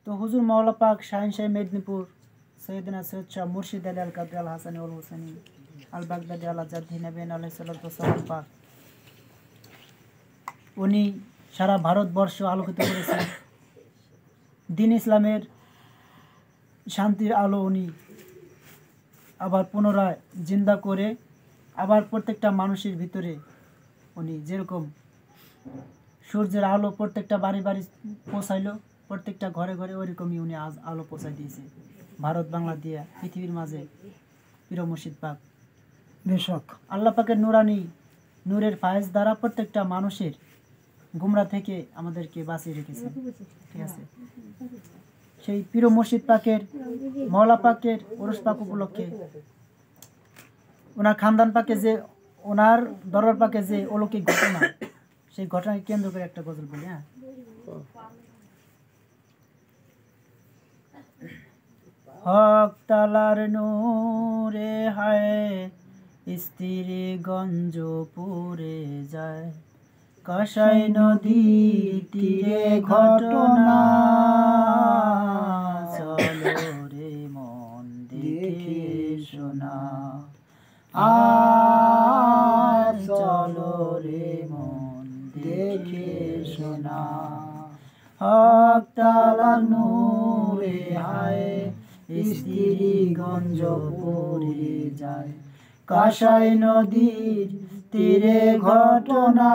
তো হুজুর মাওলা পাক শাহিনশাহ মেদিনীপুর সৈয়দনা সৈয়দ শাহ মুর্শিদ আলী আল কাদরি আল হাসানি আল হোসেনি আল বাগদাদি আল জাদ্দি নবীন আলাইহিসসালাম পাক উনি সারা ভারতবর্ষ আলোকিত করেছেন। দিন ইসলামের শান্তির আলো উনি আবার পুনরায় জিন্দা করে আবার প্রত্যেকটা মানুষের ভিতরে উনি যেরকম সূর্যের আলো প্রত্যেকটা বাড়ি বাড়ি পৌঁছাইলো, প্রত্যেকটা ঘরে ঘরে ওইরকমই উনি আজ আলো পৌঁছাই দিয়েছে ভারত বাংলা দিয়ে পৃথিবীর মাঝে। পীর মুর্শিদ পাক বেশক আল্লাহ পাকের নুরানি নূরের ফায়েজ দ্বারা প্রত্যেকটা মানুষের গুমরা থেকে আমাদেরকে বাঁচিয়ে রেখেছে। ঠিক আছে, সেই পীর মুর্শিদ পাকের মওলা পাকের ওরস পাক উপলক্ষে ওনার খানদান পাকে যে ওনার দরবার পাকে যে অলৌকিক ঘটনা, সেই ঘটনাকে কেন্দ্র করে একটা গজল বলি। হ্যাঁ, হক তালার নূরে হায় স্ত্রী গঞ্জ পুরে যায়, কাসাই নদীর তীরে ঘটনা, চলো রে মন দেখে শোনা, চলো রে মন দেখে শোনা। হক তালার নূরে হায় স্ত্রী গঞ্জ পুরে যায়, কাসাই নদীর তীরে ঘটনা,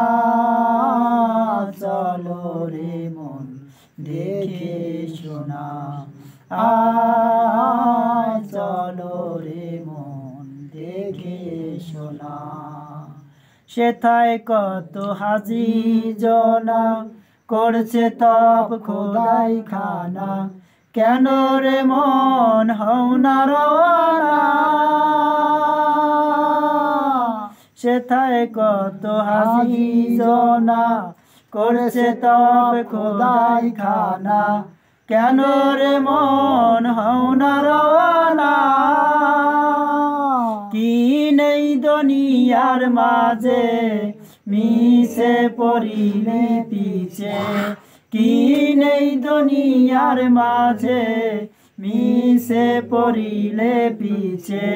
চলো রে মন দেখে শোনা, চলো রে মন দেখে শোনা। সেথায় কত হাজি জনা করছে তপ খোদাই খানা, কেন রে মন হও না রওয়ানা, সেথায় কত হাজি জনা করছে তপ খোদাই খানা, কেন রে মন হও না রওয়ানা। কি নেই দুনিয়ার মাঝে মিশে পড়িলে পিছে, কি নেই দুনিয়ার মাঝে মিশে পড়িলে পিছে,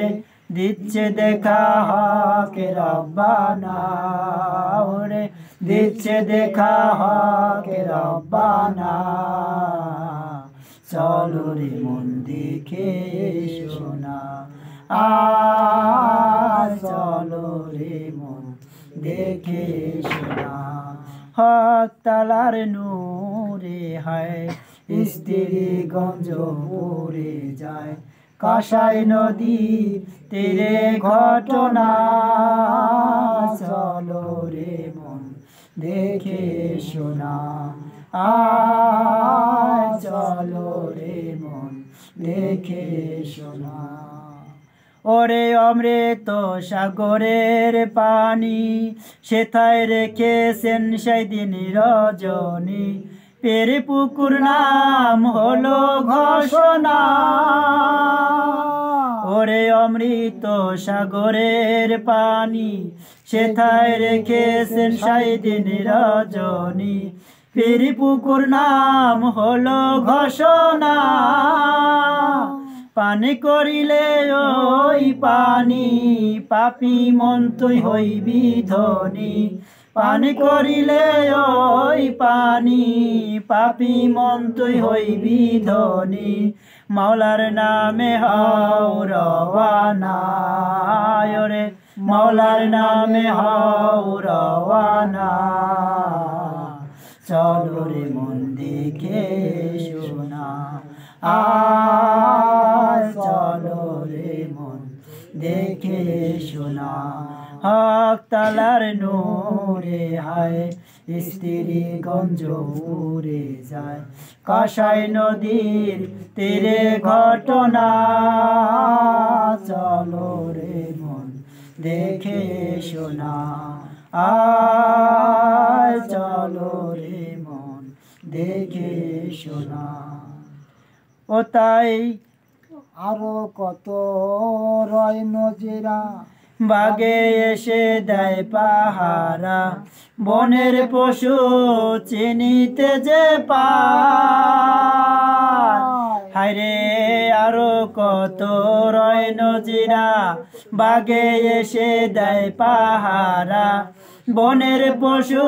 দিচ্ছে দেখা হকে রব্বানা, ওরে দিচ্ছে দেখা হকে রব্বানা, চলো রে মন দেখে শোনা, চলো রে মন দেখে শোনা। হক তালার নূরে হায় স্ত্রী গঞ্জ পুরে যায়, কাসাই নদীর তীরে ঘটনা, চলো রে মন দেখে শোনা, চলো রে মন দেখে শোনা। ওরে অমৃত সাগরের পানি সেথায় রেখেছেন সেই দিন রজনী, পের পুকুর নাম হলো ঘোষণা, ওরে অমৃত সাগরের পানি সেথায় রেখেছেন সেই দিন রজনী, পের পুকুর নাম হলো ঘোষণা। পানি করিলে ওই পানি পাপী মন তুই হইবি ধনী, পানি করিলে ওই পানি পাপী মন তুই হইবি ধনী, মাওলার নামে হও রওয়ানা, ওরে মাওলার নামে হও রওয়ানা, চলো রে মন দেখে শোনা, চলো রে মন দেখে শোনা। হক তালার নূরে হায় স্ত্রী গঞ্জ পুরে যায়, কাসাই নদীর তীরে ঘটনা, চলো রে মন দেখে শোনা, চলো রে মন দেখে শোনা। ও তাই আরো কত রয় নজিরা, বাগে এসে দেয় পাহারা, বনের পশু চিনিতে যে পায়, হায়রে আরো কত রয় নজিরা বাগে এসে দেয় পাহারা বনের পশু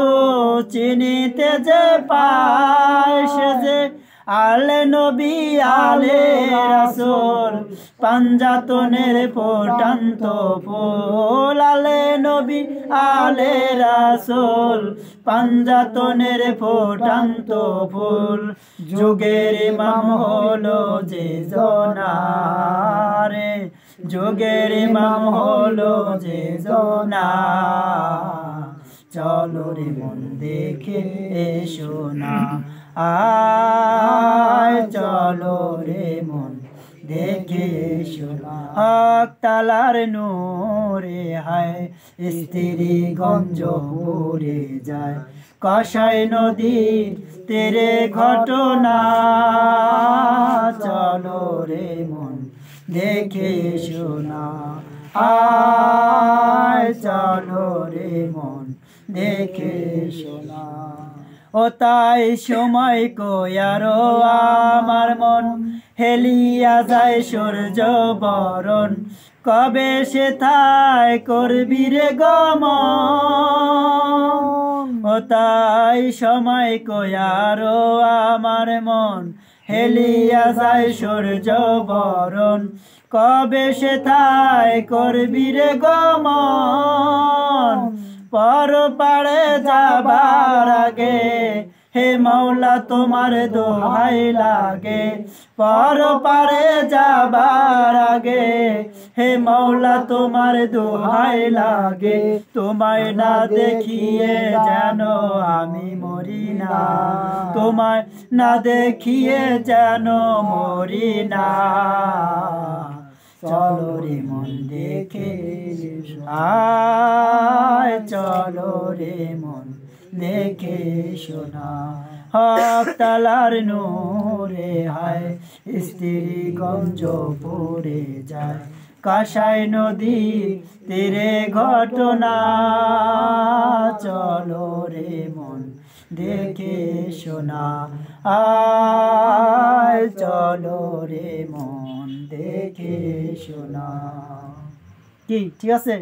চিনিতে যে পায় সে যে আলে নবী আলে রাসূল পাঞ্জাতনের ফোটান্ত ফুল আলে নবী আলে রাসূল পাঞ্জাতনের ফোটান্ত ফুল যুগের ইমাম হলো যে জনারে যুগের ইমাম হলো যে জনা চলো রে মন দেখে এসো না আয় চলো রে মন দেখে এসো না হক তালার নূরে হায় স্ত্রী গঞ্জ পড়ে যায় কষাই নদীর তেরে ঘটনা চলো রে মন দেখে এসো না আয় চলো রে মন দেখে এসো না ও তাই সময় কয়ারো আমার মন হেলিয়া যায় সূর্য বরণ কবে সে থাই করবি রে গমন ও তাই সময় কয়ারো আমার মন হেলিয়া যায় সূর্য বরণ কবে সে থাই করবি রে গমন পর পাড়ে যাবার আগে হে মৌলা তোমার দোহাই লাগে পর পাড়ে যাবার আগে হে মৌলা তোমার দোহাই লাগে তোমায় না দেখিয়ে যেন আমি মরি না তোমায় না দেখিয়ে যেন মরি না চলো রে মন দেখে আয় চলো রে মন দেখে শোনা হক তালার নূরে হায় স্ত্রী গঞ্জ পড়ে যায় কাঁসাই নদী তীরে ঘটনা চলো রে মন দেখে শোনা আয় চলো রে মন দেখে শোনা কি ঠিক আছে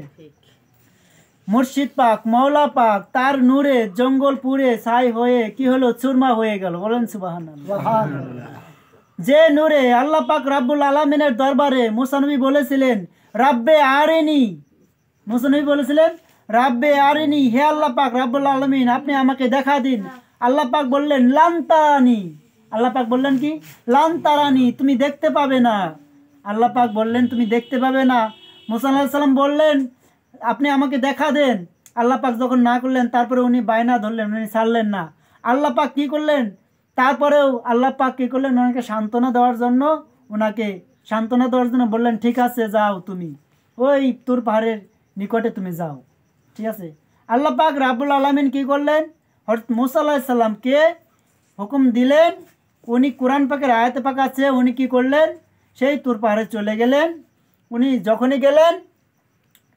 মুর্শিদ পাক মৌলা পাক তার নূরে জঙ্গল পুড়ে ছাই হয়ে কি হলো চুরমা হয়ে গেল বলেন সুবহানাল্লাহ যে নূরে আল্লাহ পাক রাব্বুল আলামিনের দরবারে মুসা নবী বলেছিলেন রাব্বে আরিনি মুসা নবী বলেছিলেন রাব্বে আরিনি হে আল্লাহ পাক রাব্বুল আলামিন আপনি আমাকে দেখা দিন আল্লাহ পাক বললেন লান্তারানি আল্লাহ পাক বললেন কি লান্তারানি তুমি দেখতে পাবে না আল্লাহ পাক বললেন তুমি দেখতে পাবে না মুসা আলাইহিস সালাম বললেন আপনি আমাকে দেখা দেন আল্লাহ পাক যখন না করলেন তারপরে উনি বায়না ধরলেন উনি ছাড়লেন না আল্লাহ পাক কি করলেন তারপরেও আল্লাহ পাক কি করলেন ওনাকে সান্ত্বনা দেওয়ার জন্য বললেন ঠিক আছে যাও তুমি ওই তুর পাহাড়ের নিকটে তুমি যাও ঠিক আছে আল্লাহ পাক রাব্বুল আলামিন কি করলেন হযরত মুসা আলাইহিস সালামকে হুকুম দিলেন উনি কোরআন পাকের আয়াতে পাক আছে উনি কি করলেন সেই তুর পাহাড়ে চলে গেলেন উনি যখনই গেলেন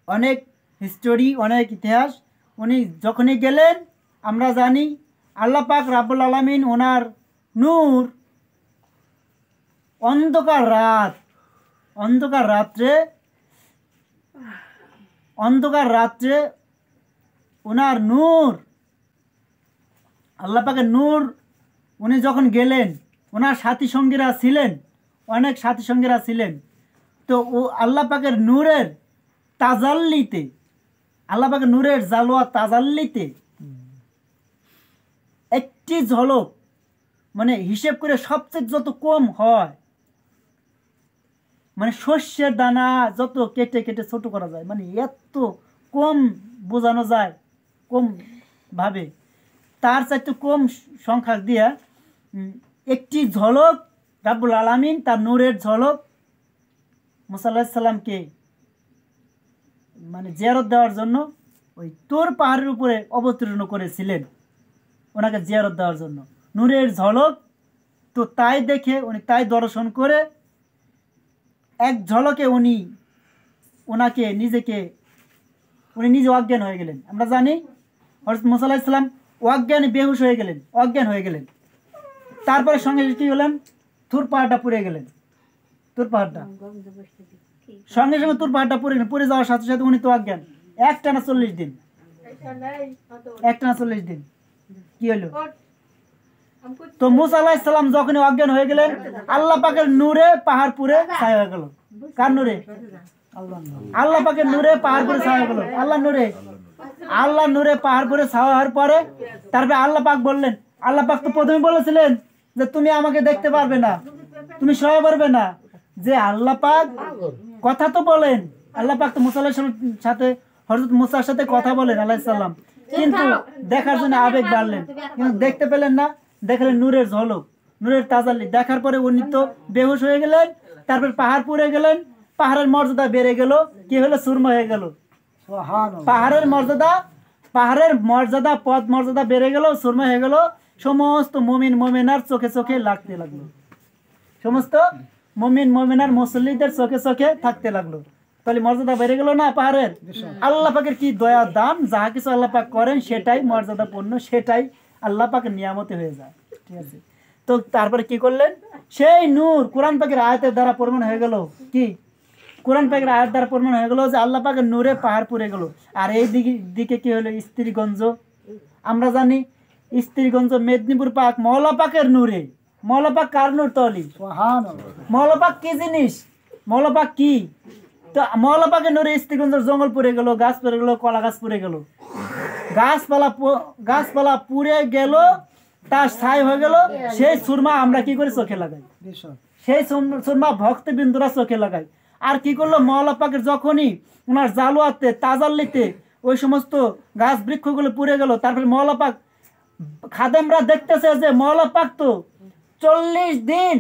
অনেক হিস্টোরি অনেক ইতিহাস উনি যখনই গেলেন আমরা জানি আল্লাহ পাক রাব্বুল আলামিন ওনার নূর অন্ধকার রাত্রে ওনার নূর আল্লাহ পাকের নূর উনি যখন গেলেন ওনার সাথী সঙ্গীরা ছিলেন অনেক সাথী সঙ্গীরা ছিলেন তো ও আল্লাহ পাকের নূরের তাজাল্লিতে আল্লাহ পাকের নূরের জালোয়া তাজাল্লিতে একটি ঝলক মানে হিসেব করে সবচেয়ে যত কম হয় মানে শস্যের দানা যত কেটে কেটে ছোট করা যায় মানে এত কম বোঝানো যায় কম ভাবে তার চাইতে কম সংখ্যা দিয়া একটি ঝলক রাব্বুল আলামিন তার নূরের ঝলক মুসা আলাইহিস সালামকে মানে জিয়ারত দেওয়ার জন্য ওই তুর পাহাড়ের উপরে অবতীর্ণ করেছিলেন ওনাকে জিয়ারত দেওয়ার জন্য নূরের ঝলক তো তাই দেখে উনি তাই দর্শন করে এক ঝলকে উনি নিজে অজ্ঞান হয়ে গেলেন আমরা জানি হযরত মুসা আলাইহিস সালাম অজ্ঞানে বেহুশ হয়ে গেলেন অজ্ঞান হয়ে গেলেন তারপরে সঙ্গে কি হলেন তুর পাহাড়টা পুড়ে গেলেন তোর পাহাড়টা সঙ্গে সঙ্গে তোর পাহাড়টা পড়ে যাওয়ার সাথে সাথে উনি তো অজ্ঞান। একটানা 40 দিন, একটানা 40 দিন কি হলো? তো মুসা আলাইহিস সালাম যখন অজ্ঞান হয়ে গেলেন, আল্লাহ পাকের নূরে পাহাড় পুড়ে ছায়া হয়ে গেল। কার নূরে? আল্লাহ পাকের নূরে পাহাড় পুড়ে ছায়া হয়ে গেল। আল্লাহ নূরে পাহাড় পুড়ে ছায়া হওয়ার পরে তারপরে আল্লাহ পাক বললেন, আল্লাহ পাক তো প্রথমে বলেছিলেন যে তুমি আমাকে দেখতে পারবে না, তুমি সহায় পারবে না। যে আল্লাহ পাক কথা তো বলেন, আল্লাহ পাক তো মুসা আলাইহিস সাথে হযরত মুসার সাথে কথা বলেন আলাইহিস সালাম, কিন্তু দেখার জন্য আবেগ বাড়লেন, কিন্তু দেখতে পেলেন না। দেখলেন নূরের ঝলক, নূরের তাজাল্লি দেখার পরে উনি তো বেহুশ হয়ে গেলেন। তারপর পাহাড় পুড়ে গেলেন, পাহাড়ের মর্যাদা বেড়ে গেল, কি হলো? সুরমা হয়ে গেল। পাহাড়ের মর্যাদা পদ মর্যাদা বেড়ে গেল, সুরমা হয়ে গেল। সমস্ত মুমিন মুমিনার চোখে চোখে লাগতে লাগলো, সমস্ত মুমিন মুমিনার মুসল্লিদের চোখে চোখে থাকতে লাগলো। তাহলে মর্যাদা বেড়ে গেল না পাহাড়ের? আল্লাহ পাকের কি দয়া দান, যাহা কিছু আল্লাহ পাক করেন সেটাই মর্যাদাপূর্ণ, সেটাই আল্লাহ পাকের নিয়ামতে হয়ে যায়। ঠিক আছে, তো তারপরে কি করলেন? সেই নূর কোরআন পাকের আয়াতের দ্বারা প্রমাণ হয়ে গেল। কি? কোরআন পাকের আয়াত দ্বারা প্রমাণ হয়ে গেল যে আল্লাহ পাকের নূরে পাহাড় পুড়ে গেল। আর এই দিকে কি হলো? স্ত্রীগঞ্জ। আমরা জানি স্ত্রীগঞ্জ মেদিনীপুর পাক মওলা পাকের নূরে। মওলা পাক কার নূর? তলি মওলা পাক কি জিনিস? মওলা পাক কি? তো মওলা পাকের নূরে স্ত্রীগঞ্জের জঙ্গল পুড়ে গেল, গাছ পুড়ে গেল, কলা গাছ পুড়ে গেল, গাছপালা পুড়ে গেল, তার ছাই হয়ে গেল। সেই সুরমা আমরা কি করে চোখে লাগাই? সেই সুরমা ভক্তবিন্দুরা চোখে লাগাই। আর কি করলো? মওলা পাকের যখনই ওনার জালুয়াতে তাজাল্লিতে ওই সমস্ত গাছ বৃক্ষগুলো পুড়ে গেল, তারপরে মওলা পাক খাদেমরা দেখতেছে যে মওলা পাক তো 40 দিন,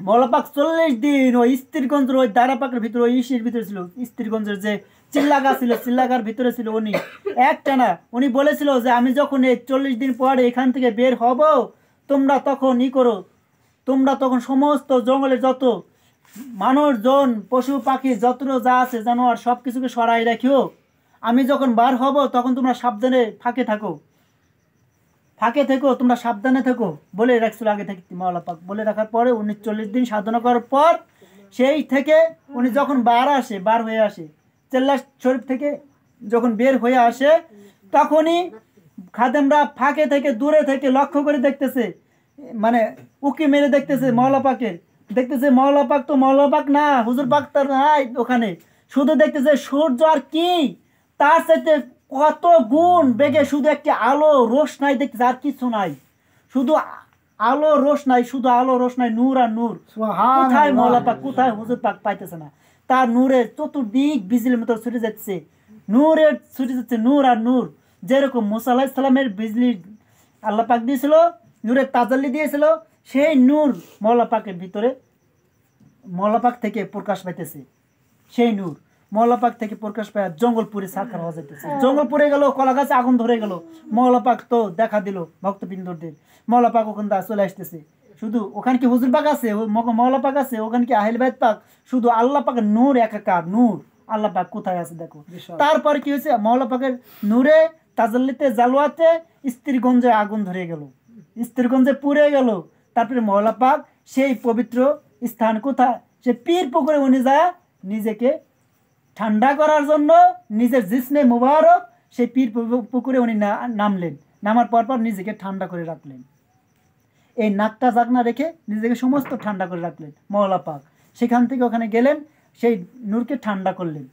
মওলা পাক 40 দিন ওই স্ত্রীগঞ্জের ওই দাঁড়া পাকের ভিতরে, ওই ইসির ভিতরে ছিল। স্ত্রীগঞ্জের যে চিল্লা গাছ ছিল, চিল্লাগার ভিতরে ছিল। উনি একটানা উনি বলেছিল যে আমি যখন এই 40 দিন পরে এখান থেকে বের হব, তোমরা তখন করো, তোমরা তখন সমস্ত জঙ্গলের যত মানুষজন পশু পাখি যত যা আছে জানোয়ার সব কিছুকে সরাই রাখিও। আমি যখন বার হব তখন তোমরা সাবধানে ফাঁকে থেকো, তোমরা সাবধানে থেকো বলে রাখছিল আগে থেকে মওলা পাক। বলে রাখার পরে উনি 40 দিন সাধনা করার পর সেই থেকে উনি যখন বার হয়ে আসে চেল্লা শরীফ থেকে যখন বের হয়ে আসে, তখনই খাদেমরা ফাঁকে থেকে দূরে থেকে লক্ষ্য করে দেখতেছে, মানে উকি মেরে দেখতেছে মওলা পাকের, দেখতেছে মওলা পাক তো মওলা পাক না, হুজুর পাক তার নাই ওখানে। শুধু দেখতেছে সূর্য আর কি তার সাথে কত গুণ বেগে শুধু একটি আলো রোশনাই দেখতেছে, আর কিছু নাই, শুধু আলো রোশনাই, শুধু আলো রোশনাই, নূর আর নূর। কোথায় মওলা পাক, কোথায় হুজুর পাক পাইতেছে না। তার নূরে চতুর্দিক বিজলির মতো ছুটে যাচ্ছে, নূর আর নূর। যেরকম মুসা আলাইহিস সালামের বিজলি আল্লাহ পাক দিয়েছিল, নূরের তাজাল্লি দিয়েছিল, সেই নূর মওলা পাকের ভিতরে মওলা পাক থেকে প্রকাশ পাইতেছে। সেই নূর মওলা পাক থেকে প্রকাশ পায় জঙ্গল পুরে সাকার হওয়া যাইতেছে। জঙ্গল পুড়ে গেল, কলা গাছে আগুন ধরে গেল, মওলা পাক তো দেখা দিল ভক্তবৃন্দদের। মওলা পাক ওখান থেকে চলে আসতেছে। শুধু ওখানে কি হুজুর পাক আছে, মওলা পাক আছে, ওখানে কি আহলে বাইত পাক, শুধু আল্লাহ পাকের নূর একাকার নূর। আল্লাহ পাক কোথায় আছে দেখো। তারপর কি হয়েছে? মওলা পাকের নূরে তাজাল্লিতে জালওয়াতে স্ত্রীগঞ্জে আগুন ধরে গেল, স্ত্রীগঞ্জে পুড়ে গেল। তারপরে মওলা পাক সেই পবিত্র স্থান কোথায়? সে পীর পুকুরে উনি যায় নিজেকে ঠান্ডা করার জন্য, নিজের জিসনে মুবারক সেই পীর পুকুরে উনি নামলেন। নামার পর নিজেকে ঠান্ডা করে রাখলেন। এই নাকটা জাগনা রেখে নিজেকে সমস্ত ঠান্ডা করে রাখলেন মওলা পাক। সেখান থেকে ওখানে গেলেন, সেই নূরকে ঠান্ডা করলেন।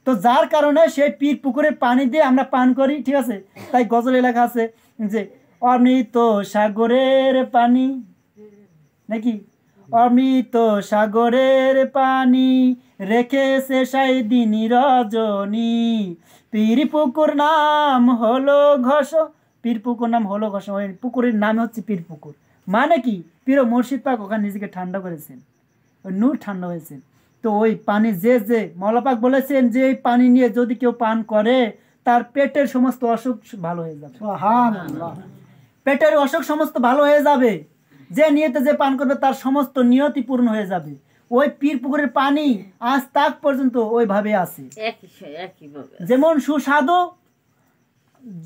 তো যার কারণে সেই পীর পুকুরের পানি দিয়ে আমরা পান করি, ঠিক আছে? তাই গজলে লেখা আছে যে অমৃত সাগরের পানি, নাকি? অমৃত সাগরের পানি রেখেছে সাইদিনী রজনী, পীর পুকুর নাম হলো ঘষ। পীর পুকুর নাম হলো ঘষ, ওই পুকুরের নাম হচ্ছে পীর পুকুর। মানে কি? পীর মুর্শিদ পাক ওখানে নিজেকে ঠান্ডা করেছেন, ওই নূর ঠান্ডা হয়েছে। তো ওই পানি যে মওলা পাক বলেছেন যে এই পানি নিয়ে যদি কেউ পান করে তার পেটের সমস্ত অসুখ ভালো হয়ে যাবে। সুবহানাল্লাহ। পেটের অসুখ সমস্ত ভালো হয়ে যাবে। যে নিয়তে যে পান করবে তার সমস্ত নিয়তি পূর্ণ হয়ে যাবে। ওই পীর পুকুরের পানি আজ তাক পর্যন্ত ওইভাবে আছে, যেমন সুস্বাদু,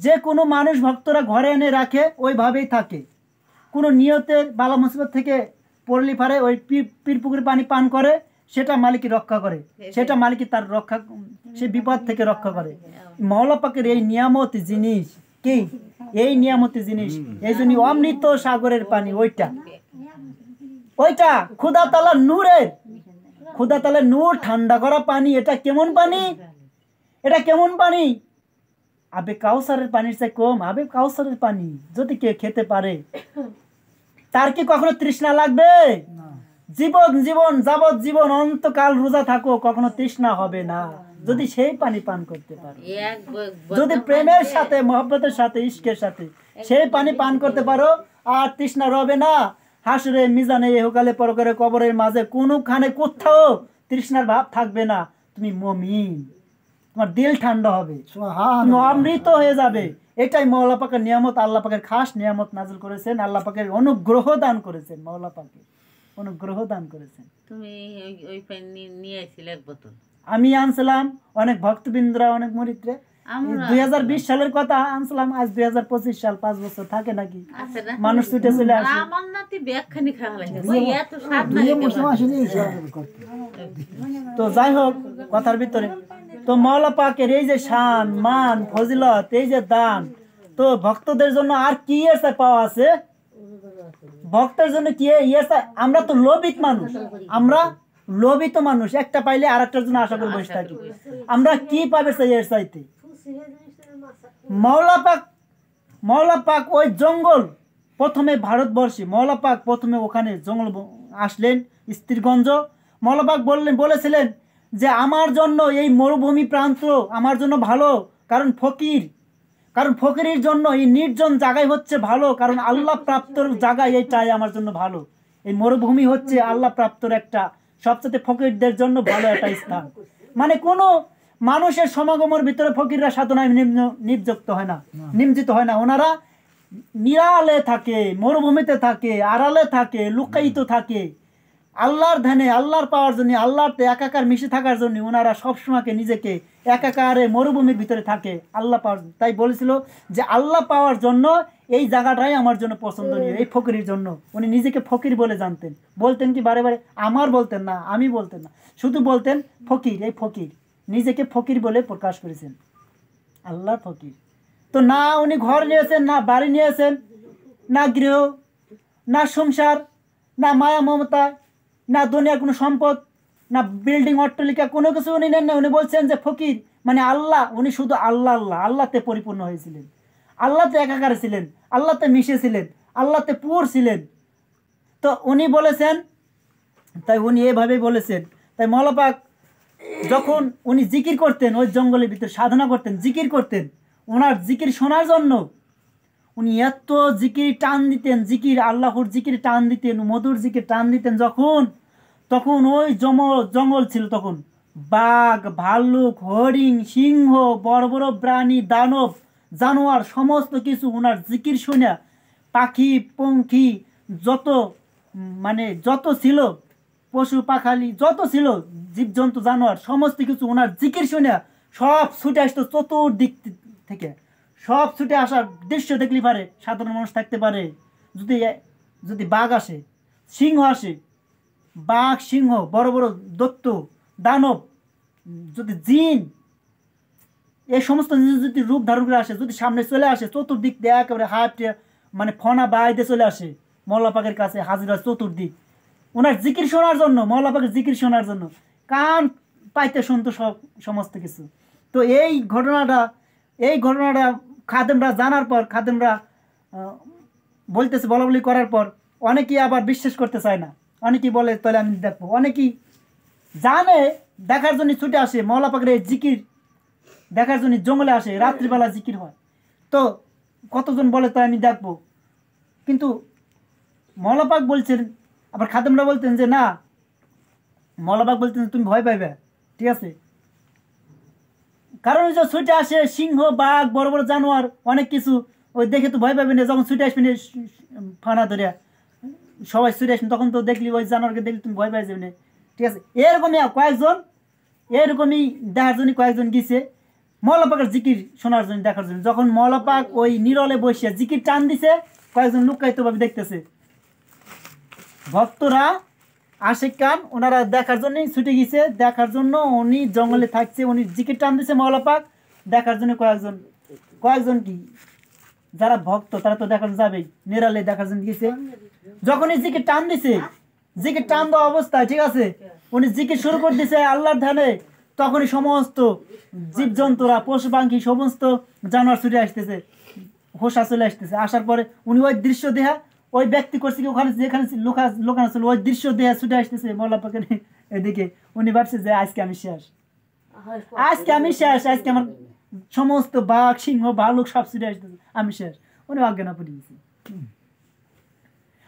যে কোনো মানুষ ভক্তরা ঘরে এনে রাখে ওইভাবেই থাকে। কোনো নিয়তের বালা মুসিবত থেকে পড়লি পারে ওই পীর পুকুরের পানি পান করে, সেটা মালিকই রক্ষা করে, সেটা মালিকই তার রক্ষা, সে বিপদ থেকে রক্ষা করে। মওলা পাকের এই নিয়ামত জিনিস কি, এই নিয়ামতি জিনিস, এই জন্য অমৃত সাগরের পানি ওইটা খোদা তাআলার নূরের, খোদা তাআলার নূর ঠান্ডা করা পানি। এটা কেমন পানি, এটা কেমন পানি? আবে কাউসারের পানির চেয়ে কম। আবে কাউসারের পানি যদি কে খেতে পারে তার কি কখনো তৃষ্ণা লাগবে? জীবন জীবন যাবত জীবন অন্তকাল রোজা থাকো, কখনো তৃষ্ণা হবে না যদি সেই পানি পান করতে পারো। যদি প্রেমের সাথে, মহব্বতের সাথে, ইশকের সাথে সেই পানি পান করতে পারো, আর তৃষ্ণা রবে না। হাসরে, মিজানে, ইহকালে, পরকালে, কবরের মাঝে কোনোখানে কোথাও তৃষ্ণার ভাব থাকবে না। তুমি মুমিন, তোমার দিল ঠান্ডা হবে, তুমি অমৃত হয়ে যাবে। এটাই মওলা পাকের নিয়ামত, আল্লাহ পাকের খাস নিয়ামত নাযিল করেছেন, আল্লাহ পাকের অনুগ্রহ দান করেছেন, মওলা পাকে অনুগ্রহ দান করেছেন। তুমি ওই পানি নিয়ে আসছিলে এক বোতল? আমি আনছিলাম, অনেক ভক্তবৃন্দরা, অনেক মুরিদরা 2020 সালের কথা আনছিলাম, আজ 2025 সাল, 5 বছর থাকে নাকি মানুষ ছুটে চলে আসে। আমার নাতি ব্যাগখানি খাওয়া লাগে, ওই এত স্বাদ লাগে। তো যাই হোক, কথার ভিতরে তো মওলা পাকের এই যে শান, মান, ফজিলত, এই যে দান, তো ভক্তদের জন্য আর কি এসে পাওয়া আছে? ভক্তের জন্য কি এসে? আমরা তো লোভিত মানুষ, আমরা লোভিত মানুষ, একটা পাইলে আর একটার জন্য আশা করে বসে থাকি। আমরা কি পাবে সেই এর চাইতে? মওলা পাক ওই জঙ্গল, প্রথমে ভারতবর্ষে মওলা পাক প্রথমে ওখানে জঙ্গল আসলেন, স্ত্রীগঞ্জ। মওলা পাক বলেছিলেন যে আমার জন্য এই মরুভূমি প্রান্ত আমার জন্য ভালো, কারণ ফকিরের জন্য এই নির্জন জায়গায় হচ্ছে ভালো, কারণ আল্লাহ প্রাপ্তর জায়গায় এইটাই আমার জন্য ভালো। এই মরুভূমি হচ্ছে আল্লাহ প্রাপ্তর একটা সবচেয়ে ফকিরদের জন্য ভালো একটা স্থান। মানে কোনো মানুষের সমাগমের ভিতরে ফকিররা সাধনায় নিযুক্ত হয় না, নিমজিত হয় না। ওনারা নিরালে থাকে, মরুভূমিতে থাকে, আড়ালে থাকে, লুকায়িত থাকে, আল্লাহর ধ্যানে, আল্লাহর পাওয়ার জন্য, আল্লাহতে একাকার মিশে থাকার জন্য ওনারা সবসময় নিজেকে একাকারে মরুভূমির ভিতরে থাকে আল্লাহ পাওয়ার। তাই বলেছিল যে আল্লাহ পাওয়ার জন্য এই জায়গাটাই আমার জন্য পছন্দনীয়, এই ফকিরের জন্য। উনি নিজেকে ফকির বলে জানতেন, বলতেন কি বারে বারে আমার বলতেন না, আমি বলতেন না, শুধু বলতেন ফকির, এই ফকির, নিজেকে ফকির বলে প্রকাশ করেছেন, আল্লাহর ফকির। তো না উনি ঘর নিয়েছেন, না বাড়ি নিয়েছেন, না গৃহ, না সংসার, না মায়া মমতা, না দুনিয়ার কোনো সম্পদ, না বিল্ডিং, অট্টালিকা, কোনো কিছু উনি নেন না। উনি বলছেন যে ফকির মানে আল্লাহ, উনি শুধু আল্লাহ, আল্লাহতে পরিপূর্ণ হয়েছিলেন, আল্লাহতে একাকার ছিলেন, আল্লাহতে মিশেছিলেন, আল্লাহতে পুর ছিলেন। তো উনি বলেছেন, তাই উনি এভাবেই বলেছেন। তাই মওলা পাক যখন উনি জিকির করতেন, ওই জঙ্গলের ভিতরে সাধনা করতেন, জিকির করতেন, ওনার জিকির শোনার জন্য উনি এত জিকির টান দিতেন, জিকির, আল্লাহর জিকির টান দিতেন, মধুর জিকির টান দিতেন। তখন ওই জঙ্গল ছিল, তখন বাঘ, ভাল্লুক, হরিণ, সিংহ, বড় বড় প্রাণী, দানব, জানোয়ার, সমস্ত কিছু ওনার জিকির শুনে, পাখি পঙ্খী যত ছিল, পশু পাখালি যত ছিল, জীবজন্তু, জানোয়ার, সমস্ত কিছু ওনার জিকির শুনে সব ছুটে আসতো চতুর্দিক থেকে। সব ছুটে আসার দৃশ্য দেখলে পারে সাধারণ মানুষ থাকতে পারে। যদি বাঘ আসে, সিংহ আসে, বাঘ, সিংহ, বড় বড় দৈত্য, দানব, যদি জিন, এই সমস্ত যদি রূপ ধারণ করে আসে, যদি সামনে চলে আসে, চতুর্দিক দিয়ে একেবারে হাঁটে, মানে ফনা বাইদে চলে আসে মওলা পাকের কাছে হাজির হয় চতুর্দিক ওনার জিকির শোনার জন্য, মওলা পাকের জিকির শোনার জন্য, কান পাইতে শুনতো সব সমস্ত কিছু। তো এই ঘটনাটা খাদেমরা জানার পর, খাদেমরা বলতেছে, বলাবলি করার পর অনেকেই আবার বিশ্বাস করতে চায় না, অনেকেই বলে তাহলে আমি দেখবো, অনেকেই জানে দেখার জন্য ছুটে আসে, মওলা পাকের এই জিকির দেখার জন্য জঙ্গলে আসে, রাত্রিবেলা জিকির হয়। তো কতজন বলে তাই আমি দেখবো, কিন্তু মওলা পাক বলছেন, আবার খাদেমরা বলতেন যে না, মওলা পাক বলতেন তুমি ভয় পাইবে, ঠিক আছে, কারণ যে ছুটে আসে সিংহ, বাঘ, বড় বড় জানোয়ার, অনেক কিছু, ওই দেখে তো ভয় পাবে না। যখন ছুটে আসবে না ফানা ধরে সবাই ছুটে আসবেন, তখন তো দেখলি ওই জানোয়ারকে দেখলি তুমি ভয় পাই যাবে না, ঠিক আছে। এরকমই দেখার জন্য কয়েকজন গেছে মওলা পাকের জিকির শোনার জন্য, দেখার জন্য। যখন মওলা পাক ওই নিরলে বসে জিকির টান দিছে, কয়েকজন লুকায়িত ভাবে দেখতেছে, ভক্তরা আশিক খান ওনারা দেখার জন্যই ছুটে গেছে, দেখার জন্য উনি জঙ্গলে থাকছে, উনি জিকির টান দিছে মওলা পাক দেখার জন্য। কয়েকজন কি যারা ভক্ত তারা তো দেখার যাবেই, নিরালে দেখার জন্য গেছে। যখন এই জিকির টান দিছে, জিকির টান দেওয়া অবস্থায়, ঠিক আছে, উনি জিকির শুরু করে দিছে আল্লাহর ধ্যানে, তখনই সমস্ত জীবজন্তুরা পশু পাখি সমস্ত জানোয়ার ছুটে আসতেছে, হোসা চলে আসতেছে। আসার পরে উনি ওই দৃশ্য দেহা, ওই ব্যক্তি করছে কি ওখানে যেখানে লোকানো ছিল, ওই দৃশ্য দেহা ছুটে আসতেছে মওলা পাকের এদিকে। উনি ভাবছে যে আজকে আমি শেষ, আজকে আমি শেষ, আজকে আমার সমস্ত বাঘ সিংহ ভালুক সব ছুটে আসতেছে, আমি শেষ। উনি অজ্ঞান পড়ে গেছে।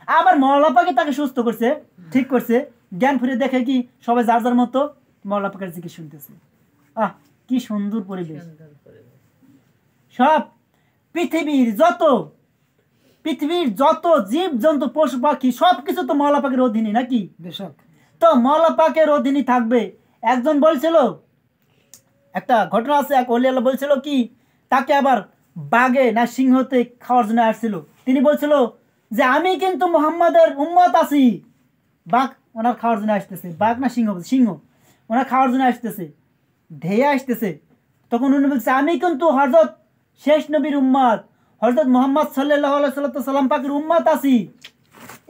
আবার মওলা পাকে তাকে সুস্থ করছে, ঠিক করছে, জ্ঞান ফিরে দেখে কি সবাই যার যার মতো মওলা পাকের জিকির শুনতেছে। কি সুন্দর পরিবেশ। সব পৃথিবীর যত জীব জন্তু পশু পাখি সবকিছু তো মওলা পাকের অধীনে নাকি? তো মওলা পাকের অধীনে থাকবে। একজন বলছিল, একটা ঘটনা আছে, এক ওলি আল্লাহ বলছিল কি তাকে আবার বাঘে না সিংহতে খাওয়ার জন্য আসছিল। তিনি বলছিল যে আমি কিন্তু মুহাম্মাদের উম্মত আছি। বাঘ ওনার খাওয়ার জন্য আসতেছে, বাঘ না সিংহ ওনার খাওয়ার জন্য আসতেছে, ধেয়ে আসতেছে। তখন উনি বলছে আমি কিন্তু হযরত শেষ নবীর উম্মত, হযরত মুহাম্মদ সাল্লাল্লাহু আলাইহি সাল্লাম পাকের উম্মত আছি।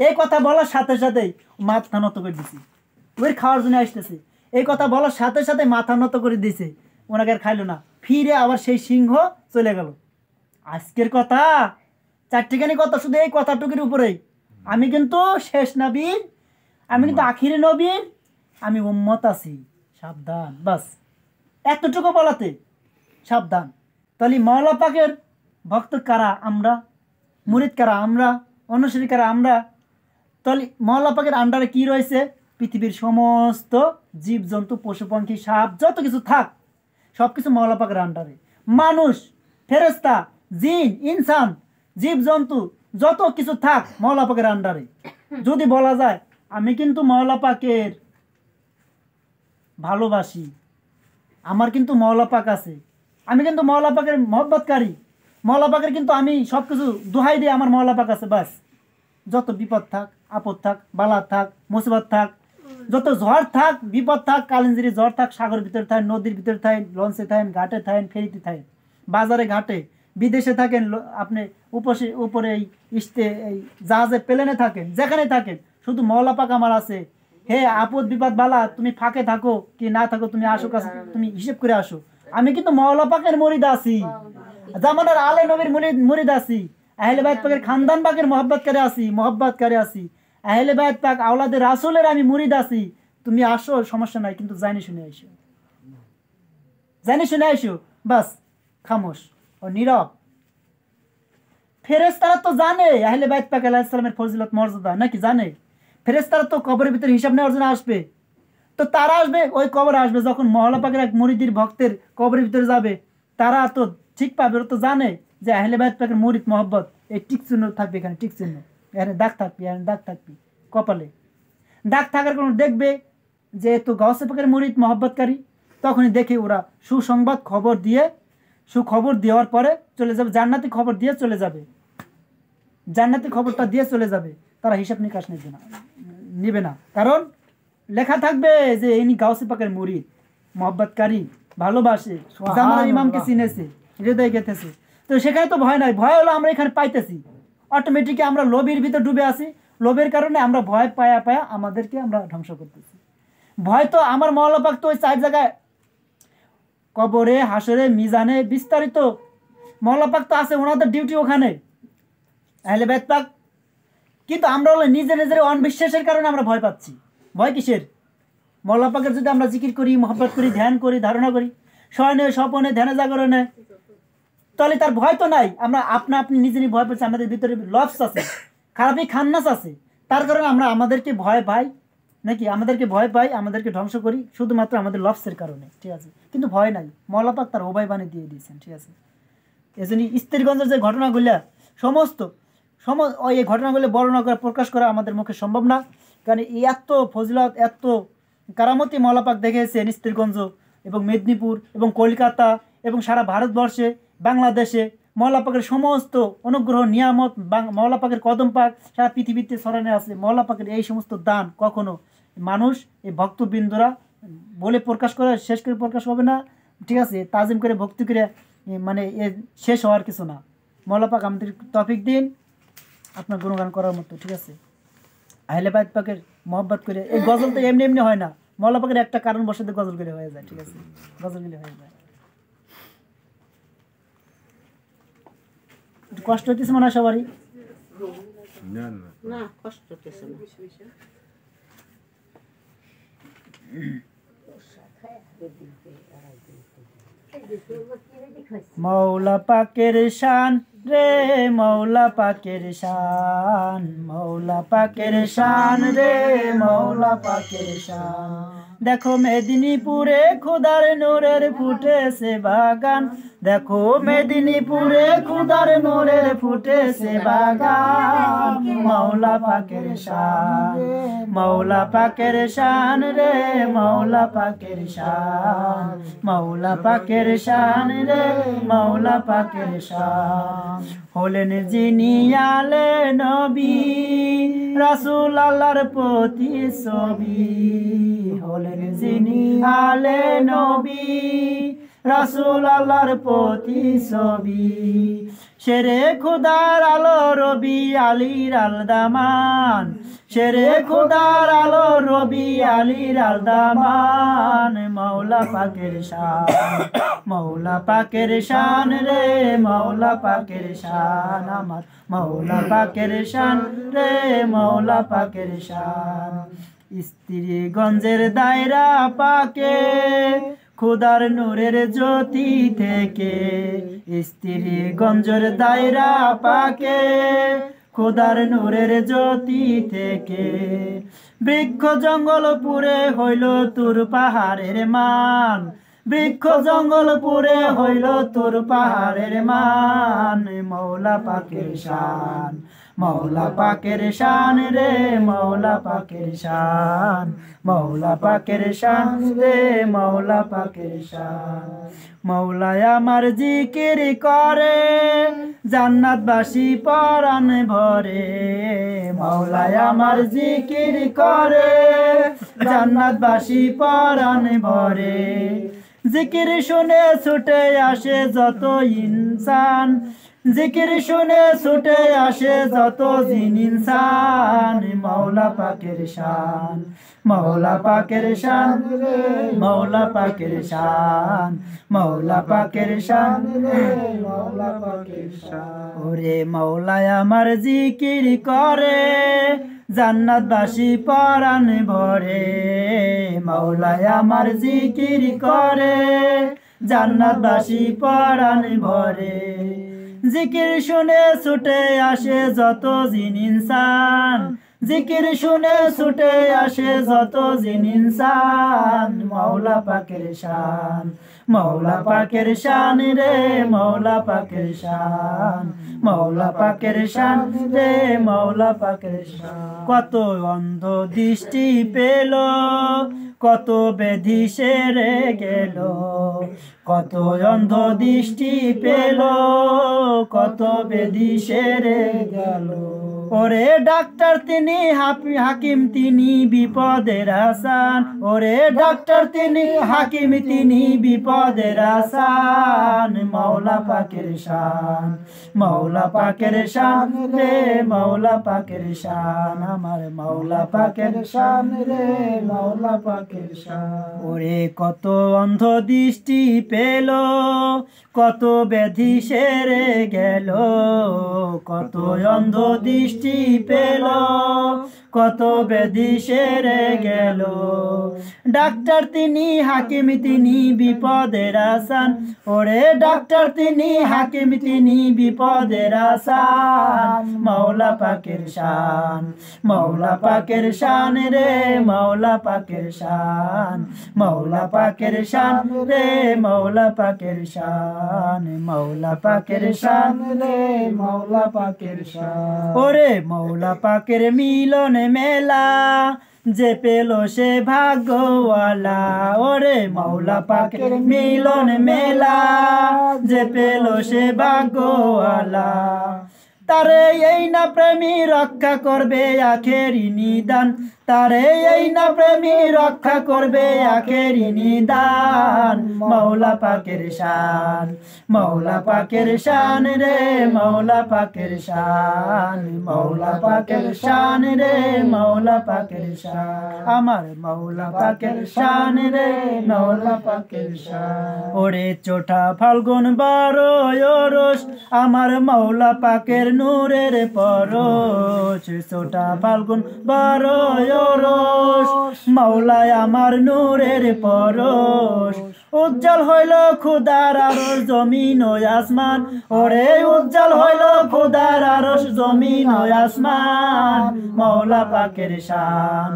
এই কথা বলার সাথে সাথে মাথা নত করে দিছে, ওই খাওয়ার জন্য আসতেছে। এই কথা বলার সাথে সাথে মাথা নত করে দিছে, ওনাকে আর খাইলো না। ফিরে আবার সেই সিংহ চলে গেল। আজকের কথা চারটিখানি কথা, শুধু এই কথাটুকুর উপরেই। আমি কিন্তু শেষ নবীর, আমি কিন্তু আখিরি নবীর, আমি উম্মত আছি, সাবধান। বাস এতটুকু বলাতে সাবধান। তাহলে মওলা পাকের ভক্ত কারা? আমরা। মুরিদ কারা? আমরা। অনুসারী কারা? আমরা। তাহলে মওলা পাকের আন্ডারে কি রয়েছে? পৃথিবীর সমস্ত জীবজন্তু পশু পাখি সাপ যত কিছু থাক সব কিছু মওলা পাকের আন্ডারে। মানুষ, ফেরেশতা, জিন, ইনসান, জীবজন্তু যত কিছু থাক মওলা পাকের আন্ডারে। যদি বলা যায় আমি কিন্তু মওলা পাকের ভালোবাসি, আমার কিন্তু মওলা পাক আছে, আমি কিন্তু মওলা পাকের মহব্বতকারী, মওলা পাকের কিন্তু আমি সব কিছু দোহাই দিয়ে আমার মওলা পাক আছে। বাস যত বিপদ থাক, আপদ থাক, বালা থাক, মুসিবত থাক, যত ঝড় থাক, বিপদ থাক, কালিঞ্জিরি ঝড় থাক, সাগরের ভিতরে থাকেন, নদীর ভিতরে থাকেন, লঞ্চে থাকেন, ঘাটে থাকেন, ফেরিতে থাকেন, বাজারে ঘাটে, বিদেশে থাকেন, আপনি উপরে এই জাহাজে প্লেনে থাকেন, যেখানে থাকেন, শুধু মওলা পাক আমার আছে। হে আপদ বিপদ বালা, তুমি ফাঁকে থাকো কি না থাকো, তুমি আসো কাছে, তুমি হিসেব করে আসো। আমি কিন্তু মওলা পাকের মুরিদ আছি, জামানার আলে নবীর মুরিদ আছি, আহলে বাইত পাকের খানদান পাকের মহব্বতকারী আছি, আহলে বাইত পাক আওলাদে রাসূলের আমি মুরিদ আছি। তুমি আসো, সমস্যা নাই, কিন্তু জানি শুনে আইসো। বাস খামোশ ও নীরব। ফেরেশতারা তো জানে আহলে বাইত পাক আলাইহিস সালামের ফজিলত মর্যাদা, নাকি জানে? ফেরেশতারা তো কবরের ভিতরে হিসাব নেওয়ার জন্য আসবে। তো তারা আসবে, ওই কবরে আসবে যখন মওলা পাকের এক মুরিদের ভক্তের কবরের ভিতরে যাবে, তারা তো ঠিক পাবে, ওরা তো জানে যে আহলে বাইত পাকের মুরিদ মহব্বত, এই টিক চিহ্ন থাকবে, এখানে টিক চিহ্ন, এখানে দাগ থাকবে, এখানে দাগ থাকবে, কপালে দাগ থাকার কোনো দেখবে যে তো গাউসে পাকের মুরিদ মহব্বতকারী, তখনই দেখে ওরা সুখবর দেওয়ার পরে চলে যাবে, জান্নাতি খবর দিয়ে চলে যাবে, জান্নাতি খবরটা দিয়ে চলে যাবে। তারা হিসাব নিকাশ নেবে না, কারণ লেখা থাকবে যে ইনি গাউসে পাকের মুরিদ মহব্বতকারী, ভালোবাসে, জামানার ইমামকে চিনেছে, হৃদয় গেঁথেছে। তো সেখানে তো ভয় নাই, ভয় হলো আমরা এখানে পাইতেছি, অটোমেটিকলি আমরা লোভের ভিতর ডুবে আছি। লোভের কারণে আমরা ভয় পায়া আমাদেরকে আমরা ধ্বংস করতেছি। ভয় তো আমার মওলা পাক তো ওই 4 জায়গায়, কবরে, হাসরে, মিজানে, বিস্তারিত মওলা পাক তো আছে, ওনাদের ডিউটি ওখানে, আহলে বাইত পাক। কিন্তু আমরা হলো নিজের অনবিশ্বাসের কারণে আমরা ভয় পাচ্ছি। ভয় কিসের? মওলা পাকের যদি আমরা জিকির করি, মহব্বত করি, ধ্যান করি, ধারণা করি, শয়নে স্বপনে ধ্যানে জাগরণে, তাহলে তার ভয় তো নাই। আমরা আপনি নিজেরই ভয় পাচ্ছি, আমাদের ভিতরে লফস আছে, খারাপই খান্নাস আছে, তার কারণে আমরা আমাদেরকে ভয় পাই, নাকি আমাদেরকে ভয় পাই, আমাদেরকে ধ্বংস করি শুধুমাত্র আমাদের লফসের কারণে, ঠিক আছে? কিন্তু ভয় নাই, মওলা পাক তার উভয় বাণী দিয়ে দিয়েছেন, ঠিক আছে? এজন্য স্ত্রীগঞ্জের যে ঘটনাগুলো এই ঘটনাগুলো বর্ণনা করে প্রকাশ করা আমাদের মুখে সম্ভব না, কারণ এত ফজিলত, এত কারামতি মওলা পাক দেখেছেন স্ত্রীগঞ্জ এবং মেদিনীপুর এবং কলকাতা এবং সারা ভারতবর্ষে, বাংলাদেশে মওলা পাকের সমস্ত অনুগ্রহ নিয়ামত মওলা পাকের কদম পাক সারা পৃথিবীতে ছড়ানো আছে। মওলা পাকের এই সমস্ত দান কখনো মানুষ এই ভক্তবৃন্দরা বলে প্রকাশ করে শেষ করে প্রকাশ হবে না, ঠিক আছে? তাজিম করে ভক্তি করে মানে এ শেষ হওয়ার কিছু না। মওলা পাক আমাদের তৌফিক দিন আপনার গুণগান করার মতো, ঠিক আছে? আহলে বাইত পাকের মহব্বত করে এই গজল তো এমনি এমনি হয় না, মওলা পাকের একটা কারণ বসাতে গজল গেলে হয়ে যায়, ঠিক আছে? গজল গেলে হয়ে যায়। একটু কষ্ট হইতেছে মনে হয় সবারই? না কষ্ট হতেছে না। মওলা পাকের শান রে মওলা পাকের শান, মওলা পাকের শান রে মওলা পাকের শান। দেখো মেদিনীপুরে খোদার নূরের ফুটেছে বাগান, দেখো মেদিনীপুরে খোদার নূরের ফুটেছে বাগান। মওলা পাকের শান, মওলা পাকের শান রে মওলা পাকের শান, মওলা পাকের শান রে মওলা পাকের শান। হলেন যিনি আলে নবী রাসূল আল্লাহর প্রতিছবি, হলেন যিনি আলে নবী রাসূল আল্লাহর প্রতিছবি। শেরে খোদার আলো রবি আলীর আলদামান, শেরে খোদার আলো রবি আলীর আলদামান। মওলা পাকের শান, মওলা পাকের শান রে মওলা পাকের শান, আমার মওলা পাকের শান রে মওলা পাকের শান। স্ত্রীগঞ্জের দায়রা পাকে খোদার নূরের জ্যোতি থেকে, স্ত্রীগঞ্জের দায়রা পাকে খোদার নূরের জ্যোতি থেকে। বৃক্ষ জঙ্গল পুরে হইল তোর পাহাড়ের মান, বৃক্ষ জঙ্গল পুরে হইল তোর পাহাড়ের মান। মওলা পাকের শান, মওলা পাকের শান রে মওলা পাকের শান, মওলা পাকের শান রে মওলা পাকের শান। মওলায় আমার জিকির করে জান্নাতবাসী পরাণ ভরে, মওলায় আমার জিকির করে জান্নাতবাসী পরাণ ভরে। জিকির শুনে ছুটে আসে যত ইনসান, জিকির শুনে ছুটে আসে যত জিন ইনসান। মওলা পাকের শান, মওলা পাকের শান রে মওলা পাকের শান, মওলা পাকের শান রে মওলা পাকের শান। ওরে মওলায় আমার জিকির করে জান্নাতবাসী পরাণ ভরে, মওলায় আমার জিকির করে জান্নাতবাসী পরাণ ভরে। জিকির শুনে ছুটে আসে যত জিন ইনসান, জিকির শুনে ছুটে আসে যত জিন ইনসান। মওলা পাকের শান, মওলা পাকের শান রে মওলা পাকের শান, মওলা পাকের শান রে মওলা পাকের শান। কত অন্ধ দৃষ্টি পেল কত ব্যাধি সেরে গেল, কত অন্ধ দৃষ্টি পেল কত ব্যাধি সেরে গেল। ওরে ডাক্তার তিনি হাকিম তিনি বিপদের আসান, ওরে ডাক্তার তিনি হাকিম তিনি বিপদের আসান। মওলা পাকের শান, মওলা পাকের শান রে মওলা পাকের শান, আমার মওলা পাকের শান রে মওলা পাকের শান। ওরে কত অন্ধ দৃষ্টি পেল কত ব্যাধি সেরে গেল, কত অন্ধ দৃষ্টি পেল কত ব্যাধি সেরে গেল। ডাক্তার তিনি হাকিম তিনি বিপদের আসান, ওরে ডাক্তার তিনি হাকিম তিনি বিপদের আসান। মওলা পাকের শান, মওলা পাকের শান রে মওলা পাকের শান, মওলা পাকের শান রে মওলা পাকের শান, মওলা পাকের শান রে মওলা পাকের শান। ওরে মওলা পাকের মিলন মেলা যে পেল সে ভাগ্যওয়ালা ওরে মাওলা পাকের মিলন মেলা যে পেল সে ভাগ্যওয়ালা তারে এই না প্রেমী রক্ষা করবে আখেরি নিদান তারে এই না প্রেমী রক্ষা করবে আখেরি নিদান মাওলা পাকের শান মাওলা পাকের শান রে মাওলা পাকের শান মাওলা পাকের শান রে মাওলা পাকের শান আমার মাওলা পাকের শান রে মাওলা পাকের শান ওরে চোঠা ফাল্গুন 12 রোষ আমার মাওলা পাকের নূরের পরশ চোঠা ফাল্গুন 12 রোষ মাওলায় আমার নূরের পরশ উজ্জ্বল হইল খুদার আরশ জমিন ও আসমান ওরে উজ্জ্বল হইল খুদার আরশ জমিন ও আসমান মাওলা পাকের শান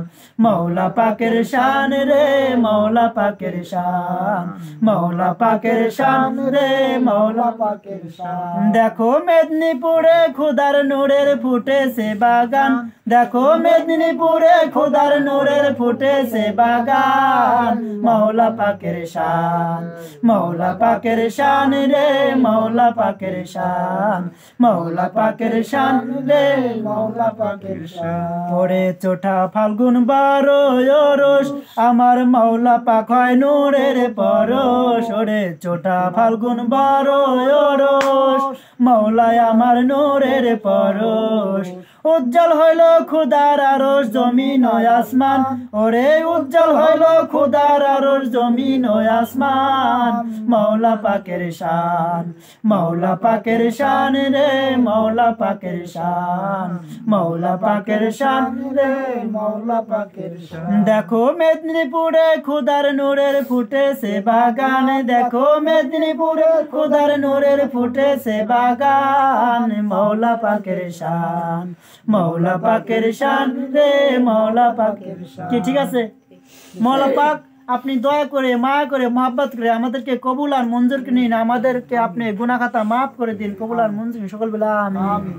মাওলা পাকের শান রে মাওলা পাকের শান মাওলা পাকের শান রে মাওলা পাকের শান দেখো মেদিনীপুরে খুদার নূরের ফুটেছে বাগান দেখো মেদিনীপুরে খুদার নূরের ফুটেছে বাগান মাওলা পাকের শান মাওলা পাকের শান রে মাওলা পাকের শান মাওলা পাকের শান রে মাওলা পাকের শান ওরে চোঠা ফাল্গুন 12 রোষ আমার মাওলা পাক হয় নূরের পরশ ওরে চোঠা ফাল্গুন 12 রোষ মাওলায় আমার নূরের পরশ উজ্জ্বল হইল খুদার আরশ জমিন ও আসমান ওরে উজ্জ্বল হইল খুদার আরশ জমিন ও আসমান মাওলা পাকের শান মাওলা পাকের শান রে মাওলা পাকের শান মাওলা পাকের শান রে মাওলা পাকের শান দেখো মেদিনীপুরে খুদার নূরের ফুটেছে বাগান দেখো মেদিনীপুরে খুদার নূরের ফুটেছে বাগান মাওলা পাকের শান মাওলা পাকের শান রে মাওলা পাকের শান কি ঠিক আছে মাওলা পাক আপনি দয়া করে মায়া করে মহব্বত করে আমাদেরকে কবুল আর মঞ্জুর নিন আমাদেরকে আপনি গুনাহ খাতা মাফ করে দিন কবুল আর মঞ্জুর সকল বেলা আমিন।